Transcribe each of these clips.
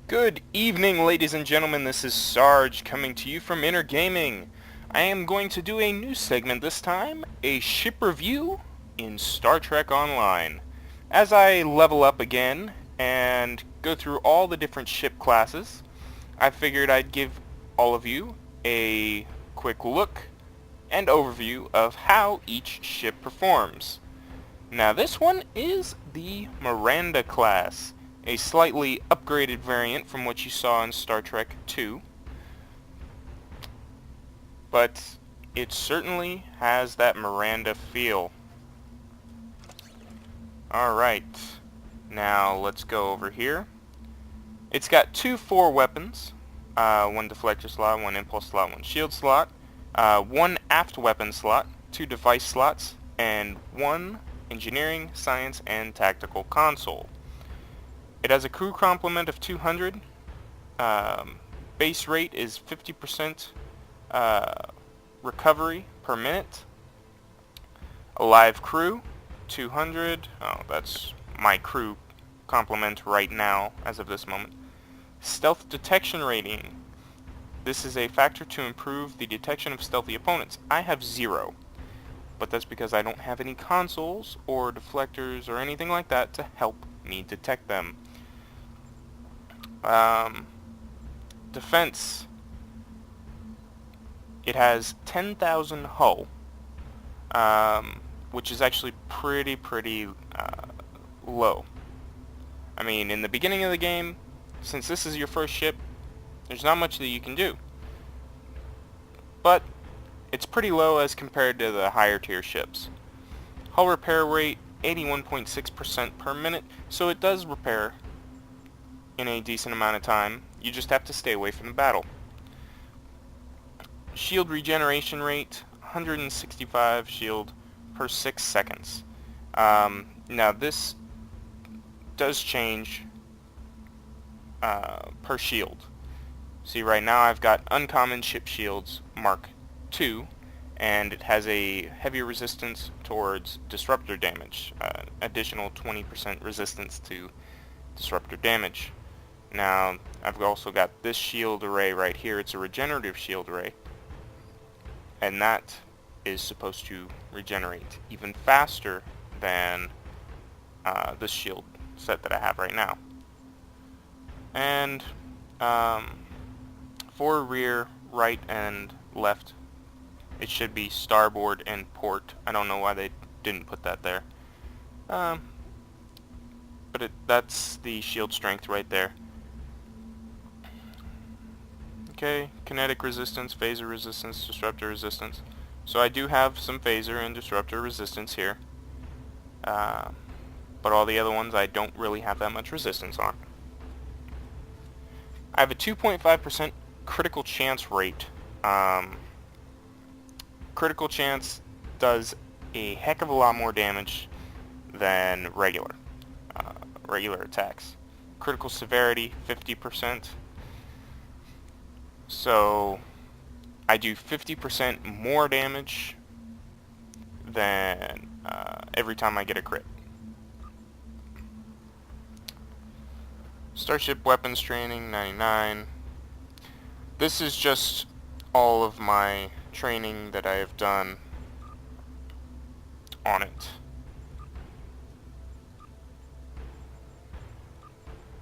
Good evening, ladies and gentlemen. This is Sarge coming to you from Inner Gaming. I am going to do a new segment this time, a ship review in Star Trek Online. As I level up again and go through all the different ship classes, I figured I'd give all of you a quick look and overview of how each ship performs. Now this one is the Miranda class, a slightly upgraded variant from what you saw in Star Trek II, but it certainly has that Miranda feel. Alright, now let's go over here. It's got two 4 weapons, one deflector slot, one impulse slot, one shield slot, one aft weapon slot, 2 device slots, and one engineering, science, and tactical console. It has a crew complement of 200. Base rate is 50% recovery per minute. A live crew, 200. Oh, that's my crew complement right now, as of this moment. Stealth detection rating. This is a factor to improve the detection of stealthy opponents. I have 0. But that's because I don't have any consoles or deflectors or anything like that to help me detect them. Defense. It has 10,000 hull, which is actually pretty low. I mean, in the beginning of the game, since this is your first ship, there's not much that you can do. But it's pretty low as compared to the higher tier ships. Hull repair rate 81.6% per minute, so it does repair in a decent amount of time. You just have to stay away from the battle. Shield regeneration rate 165 shield per 6 seconds. Now this does change per shield. See, right now I've got uncommon ship shields Mark II, and it has a heavier resistance towards disruptor damage, additional 20% resistance to disruptor damage. Now I've also got this shield array right here. It's a regenerative shield array, and that is supposed to regenerate even faster than this shield set that I have right now. And for rear, right, and left, it should be starboard and port. I don't know why they didn't put that there. But that's the shield strength right there. Okay, kinetic resistance, phaser resistance, disruptor resistance. So I do have some phaser and disruptor resistance here. But all the other ones I don't really have that much resistance on. I have a 2.5% critical chance rate. Critical chance does a heck of a lot more damage than regular attacks. Critical severity 50%. So I do 50% more damage than every time I get a crit. Starship weapons training 99. This is just all of my training that I have done on it.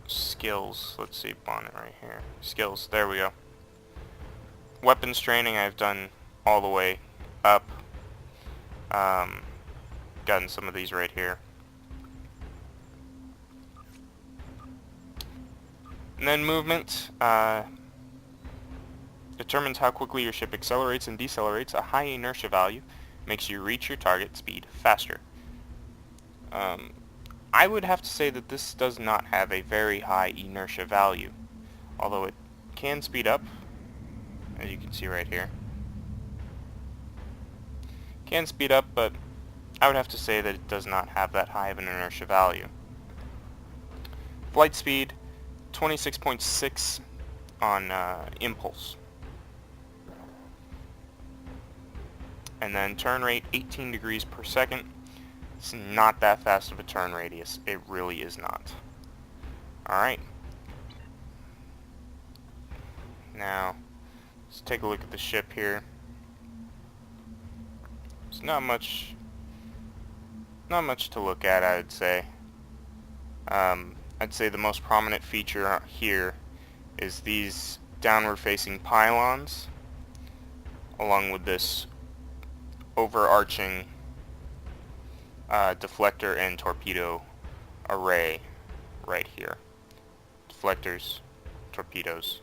Skills, let's see, bonnet right here. Skills, there we go. Weapons training I've done all the way up. Gotten some of these right here. And then movement determines how quickly your ship accelerates and decelerates. A high inertia value makes you reach your target speed faster. I would have to say that this does not have a very high inertia value, although it can speed up, as you can see right here. Can speed up, but I would have to say that it does not have that high of an inertia value. Flight speed 26.6 on impulse. And then turn rate 18 degrees per second. It's not that fast of a turn radius. It really is not. Alright. Now, let's take a look at the ship here. There's not much to look at, I'd say. I'd say the most prominent feature here is these downward-facing pylons, along with this overarching deflector and torpedo array right here. Deflectors, torpedoes.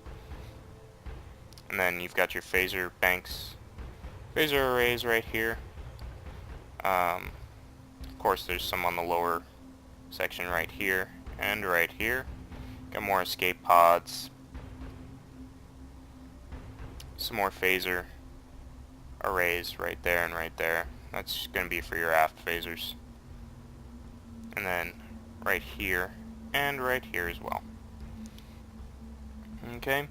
And then you've got your phaser banks, phaser arrays right here. Of course, there's some on the lower section right here and right here. Got more escape pods, some more phaser arrays right there and right there. That's going to be for your aft phasers. And then right here and right here as well. Okay,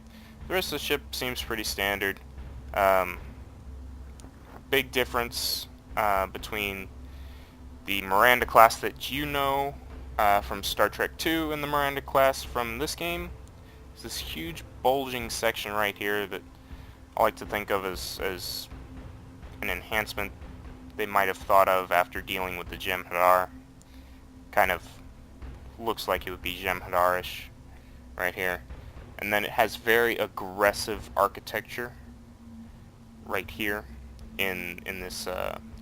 the rest of the ship seems pretty standard. Big difference between the Miranda class that you know from Star Trek II and the Miranda class from this game is this huge bulging section right here that I like to think of as an enhancement they might have thought of after dealing with the Jem'Hadar. Kind of looks like it would be Jem'Hadar-ish right here. And then it has very aggressive architecture right here in this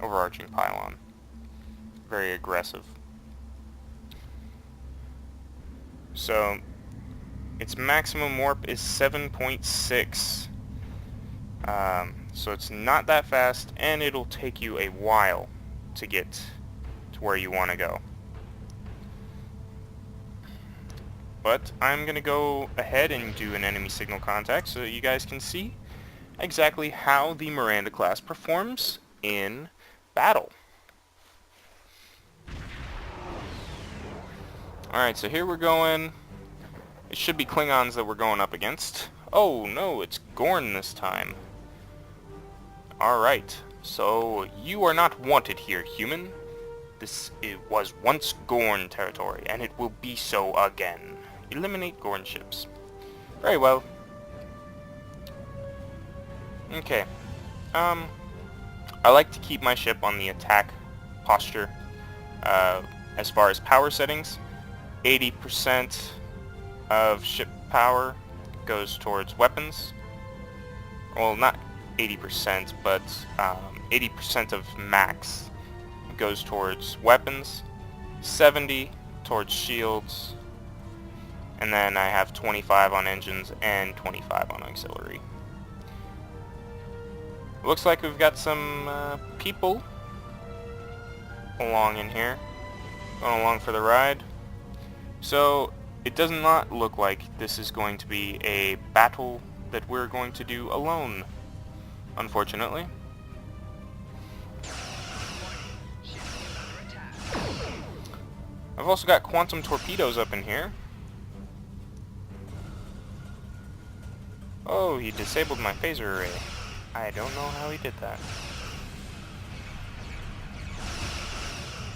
overarching pylon. Very aggressive. So its maximum warp is 7.6. So it's not that fast, and it'll take you a while to get to where you want to go. But I'm going to go ahead and do an enemy signal contact so that you guys can see exactly how the Miranda class performs in battle. Alright, so here we're going. It should be Klingons that we're going up against. Oh no, it's Gorn this time. Alright, so you are not wanted here, human. It was once Gorn territory, and it will be so again. Eliminate Gorn ships. Very well. Okay. I like to keep my ship on the attack posture. As far as power settings, 80% of ship power goes towards weapons. Well, not 80%, but 80% of max goes towards weapons, 70 towards shields, and then I have 25 on engines and 25 on auxiliary. Looks like we've got some people along in here, going along for the ride. So it does not look like this is going to be a battle that we're going to do alone, unfortunately. I've also got quantum torpedoes up in here. Oh, he disabled my phaser array. I don't know how he did that.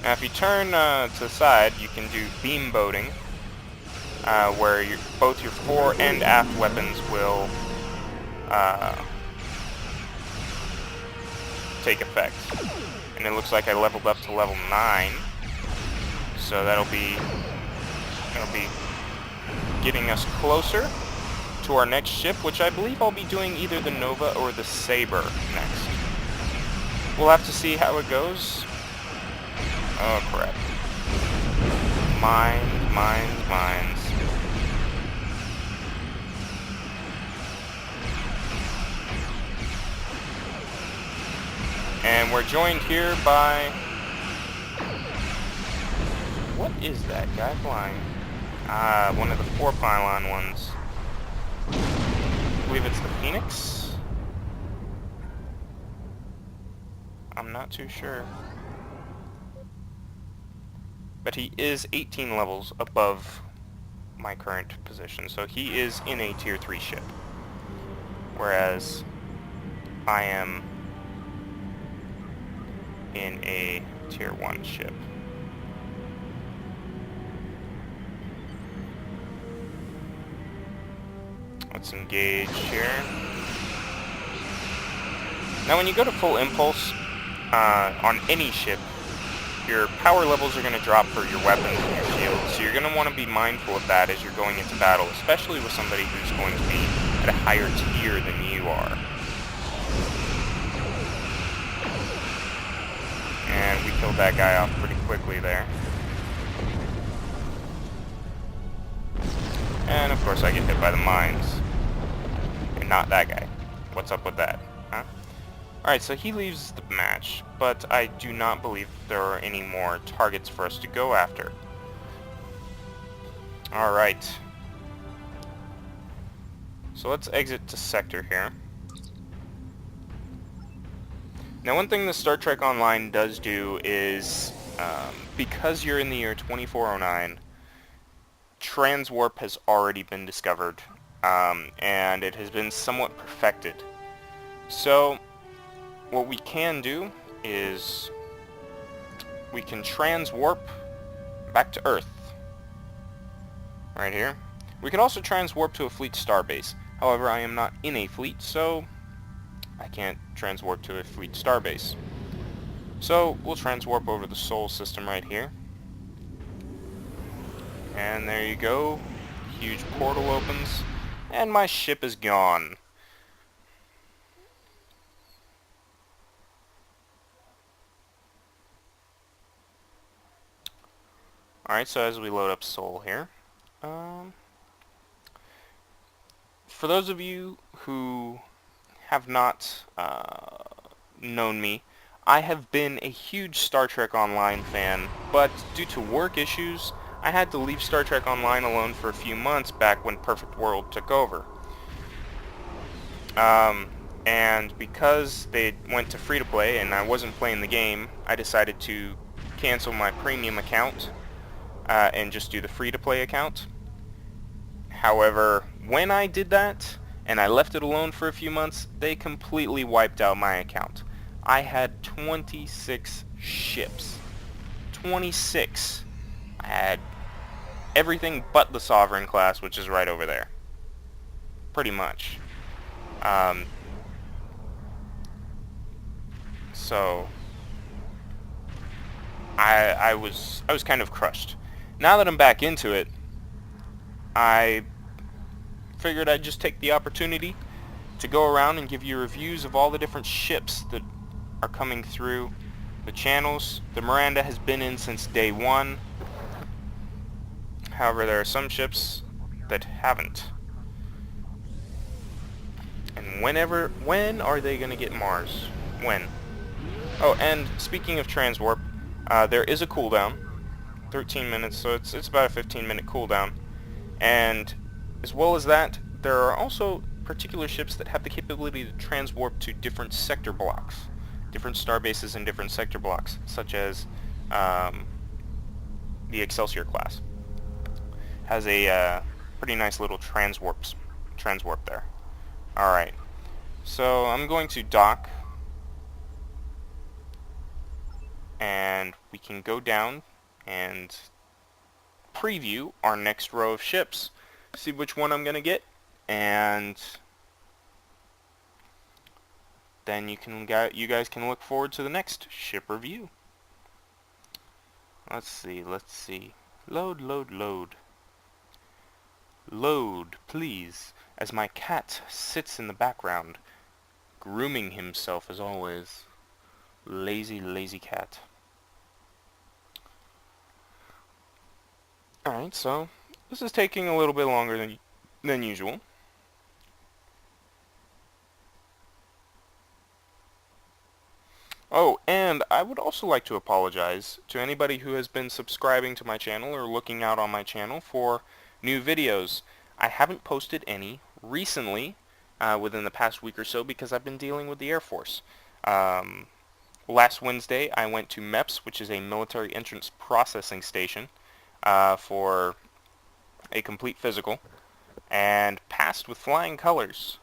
Now if you turn to the side, you can do beam boating, where both your fore and aft weapons will take effect. And it looks like I leveled up to level 9, so that'll be getting us closer to our next ship, which I believe I'll be doing either the Nova or the Saber next. We'll have to see how it goes. Oh crap. Mines. And we're joined here by... What is that guy flying? Ah, one of the 4 pylon ones. I believe it's the Phoenix? I'm not too sure. But he is 18 levels above my current position, so he is in a tier 3 ship. Whereas I am in a tier 1 ship. Let's engage here. Now when you go to full impulse on any ship, your power levels are going to drop for your weapons and your shields, so you're going to want to be mindful of that as you're going into battle, especially with somebody who's going to be at a higher tier than you are. And we killed that guy off pretty quickly there. And of course I get hit by the mines. And not that guy. What's up with that? Huh? Alright, so he leaves the match, but I do not believe there are any more targets for us to go after. Alright. So let's exit to sector here. Now one thing the Star Trek Online does do is, because you're in the year 2409, transwarp has already been discovered, and it has been somewhat perfected. So what we can do is we can transwarp back to Earth. Right here. We could also transwarp to a fleet starbase. However, I am not in a fleet, so I can't transwarp to a fleet starbase. So we'll transwarp over the Sol system right here. And there you go. Huge portal opens. And my ship is gone. Alright, so as we load up Sol here, for those of you who have not known me, I have been a huge Star Trek Online fan, but due to work issues, I had to leave Star Trek Online alone for a few months back when Perfect World took over. And because they went to free-to-play and I wasn't playing the game, I decided to cancel my premium account and just do the free-to-play account. However, when I did that, and I left it alone for a few months, they completely wiped out my account. I had 26 ships. 26! I had everything but the Sovereign class, which is right over there. Pretty much. So I was kind of crushed. Now that I'm back into it, I figured I'd just take the opportunity to go around and give you reviews of all the different ships that are coming through the channels. The Miranda has been in since day one. However, there are some ships that haven't. And when are they going to get Mars? When? Oh, and speaking of transwarp, there is a cooldown. 13 minutes, so it's about a 15-minute cooldown. And as well as that, there are also particular ships that have the capability to transwarp to different sector blocks. Different star bases and different sector blocks, such as the Excelsior class. Has a pretty nice little transwarp there. Alright, so I'm going to dock, and we can go down and preview our next row of ships, see which one I'm going to get, and then you guys can look forward to the next ship review. Let's see. Load. Load, please, as my cat sits in the background, grooming himself as always. Lazy cat. Alright, so this is taking a little bit longer than usual. Oh, and I would also like to apologize to anybody who has been subscribing to my channel or looking out on my channel for new videos. I haven't posted any recently within the past week or so because I've been dealing with the Air Force. Last Wednesday I went to MEPS, which is a military entrance processing station, for a complete physical, and passed with flying colors.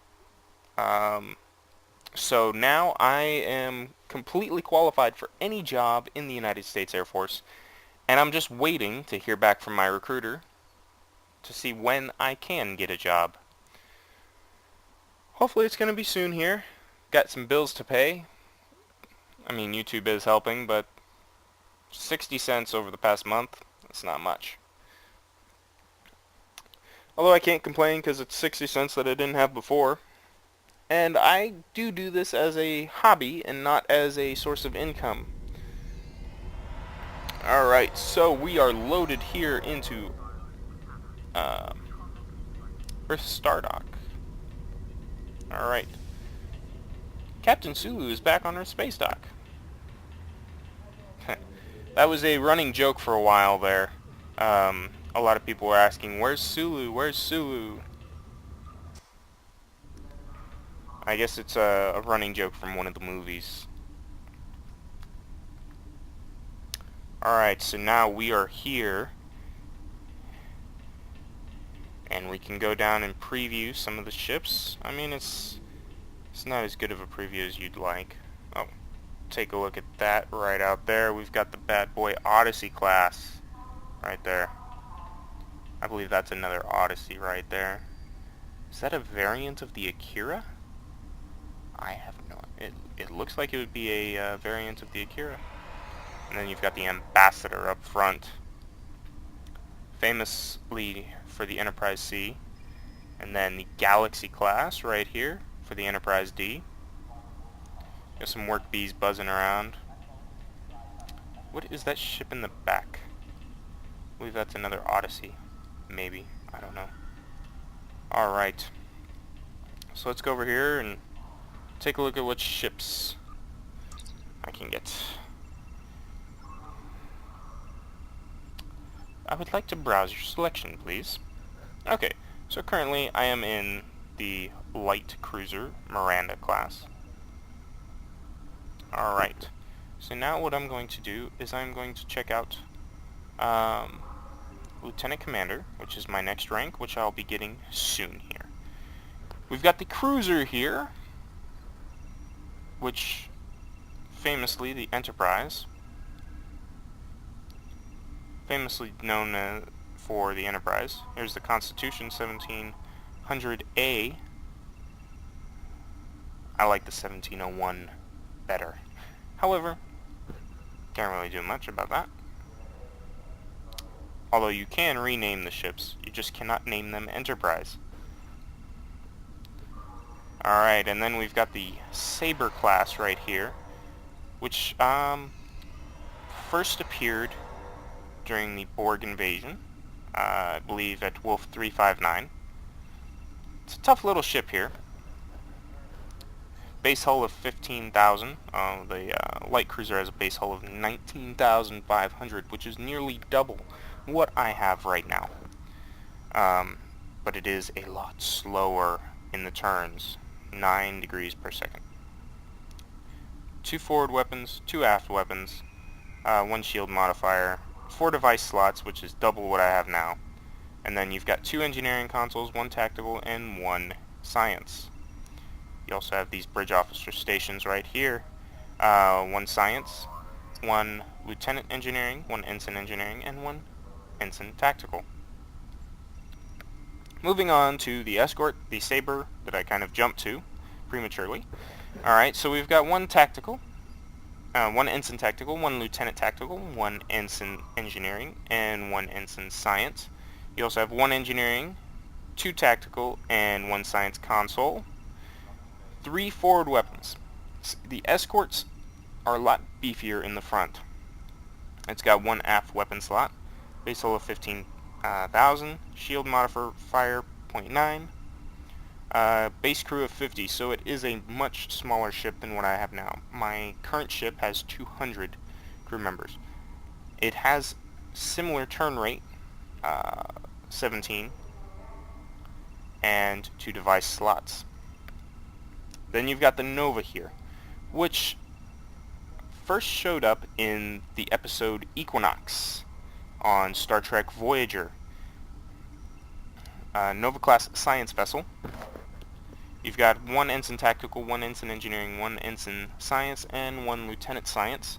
So now I am completely qualified for any job in the United States Air Force, and I'm just waiting to hear back from my recruiter to see when I can get a job. Hopefully it's going to be soon here. Got some bills to pay. I mean, YouTube is helping, but 60 cents over the past month, that's not much. Although I can't complain because it's 60 cents that I didn't have before. And I do this as a hobby and not as a source of income. Alright, so we are loaded here into Earth Star Dock. Alright. Captain Sulu is back on Earth Space Dock. That was a running joke for a while there. A lot of people were asking, where's Sulu? Where's Sulu? I guess it's a running joke from one of the movies. Alright, so now we are here. And we can go down and preview some of the ships. I mean, it's not as good of a preview as you'd like. Oh, take a look at that right out there. We've got the bad boy Odyssey class right there. I believe that's another Odyssey right there. Is that a variant of the Akira? I have no... It looks like it would be a variant of the Akira. And then you've got the Ambassador up front, famously for the Enterprise C. And then the Galaxy class right here for the Enterprise D. Got some work bees buzzing around. What is that ship in the back? I believe that's another Odyssey. Maybe. I don't know. Alright. So let's go over here and take a look at what ships I can get. I would like to browse your selection, please. Okay, so currently I am in the light cruiser Miranda class. Alright, so now what I'm going to do is I'm going to check out Lieutenant Commander, which is my next rank, which I'll be getting soon here. We've got the cruiser here, which famously the Enterprise, famously known for the Enterprise. Here's the Constitution 1700A. I like the 1701 better. However, can't really do much about that. Although you can rename the ships, you just cannot name them Enterprise. Alright, and then we've got the Saber class right here, which first appeared during the Borg invasion, I believe at Wolf 359. It's a tough little ship here. Base hull of 15,000. The light cruiser has a base hull of 19,500, which is nearly double what I have right now. But it is a lot slower in the turns. 9 degrees per second. 2 forward weapons, 2 aft weapons, 1 shield modifier, 4 device slots, which is double what I have now. And then you've got 2 engineering consoles, 1 tactical, and 1 science. You also have these bridge officer stations right here. 1 science, 1 lieutenant engineering, 1 ensign engineering, and 1 ensign tactical. Moving on to the escort, the Saber that I kind of jumped to prematurely. Alright, so we've got 1 tactical, 1 ensign tactical, 1 lieutenant tactical, 1 ensign engineering, and 1 ensign science. You also have 1 engineering, 2 tactical, and 1 science console. 3 forward weapons. The escorts are a lot beefier in the front. It's got 1 aft weapon slot, base hull of 15,000, shield modifier 0.9, base crew of 50, so it is a much smaller ship than what I have now. My current ship has 200 crew members. It has similar turn rate, 17, and 2 device slots. Then you've got the Nova here, which first showed up in the episode Equinox on Star Trek Voyager. Nova class science vessel. You've got 1 ensign tactical, 1 ensign engineering, 1 ensign science, and 1 lieutenant science.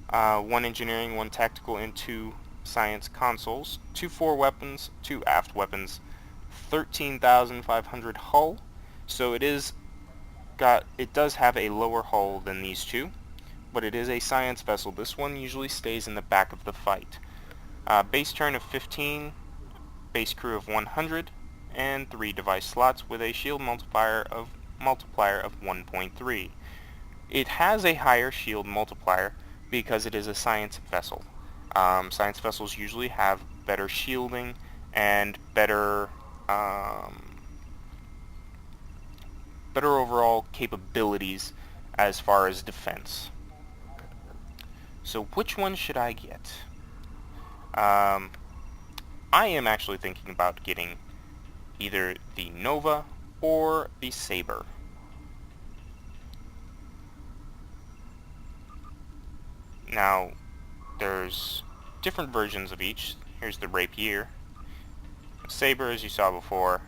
1 engineering, 1 tactical, and 2 science consoles. 2 forward weapons, 2 aft weapons. 13,500 hull. So it does have a lower hull than these two, but it is a science vessel. This one usually stays in the back of the fight. Base turn of 15, base crew of 100, and 3 device slots with a shield multiplier of 1.3. It has a higher shield multiplier because it is a science vessel. Science vessels usually have better shielding and better overall capabilities as far as defense. So which one should I get? I am actually thinking about getting either the Nova or the Saber. Now, there's different versions of each. Here's the Rapier, Saber as you saw before,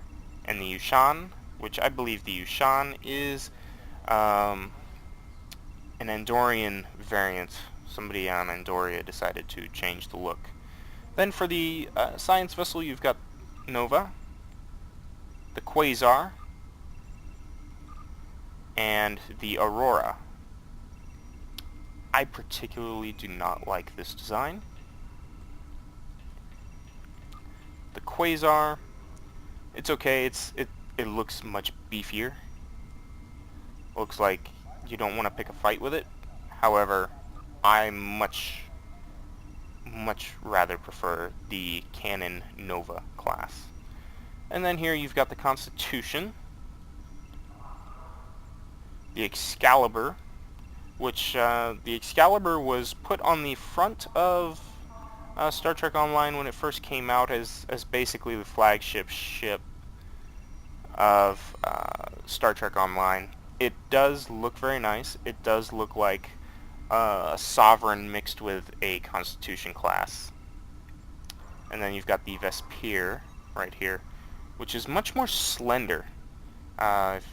and the Yushan, which I believe the Yushan is an Andorian variant. Somebody on Andoria decided to change the look. Then for the science vessel, you've got Nova, the Quasar, and the Aurora. I particularly do not like this design. The Quasar, it's okay. It looks much beefier. Looks like you don't want to pick a fight with it. However, I much rather prefer the Canon Nova class. And then here you've got the Constitution, the Excalibur, which the Excalibur was put on the front of Star Trek Online when it first came out as basically the flagship ship of Star Trek Online. It does look very nice. It does look like a Sovereign mixed with a Constitution class. And then you've got the Vesper right here, which is much more slender.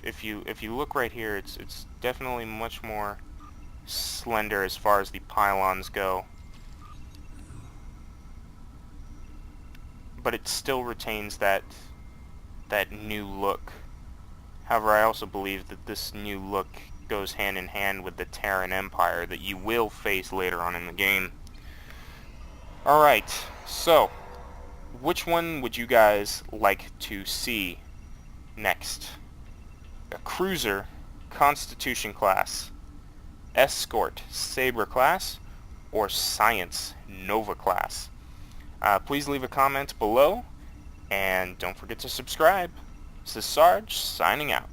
If you look right here, it's definitely much more slender as far as the pylons go, but it still retains that new look. However, I also believe that this new look goes hand in hand with the Terran Empire that you will face later on in the game. Alright, so which one would you guys like to see next? A cruiser, Constitution class, escort, Saber class, or science, Nova class? Please leave a comment below, and don't forget to subscribe. This is Sarge, signing out.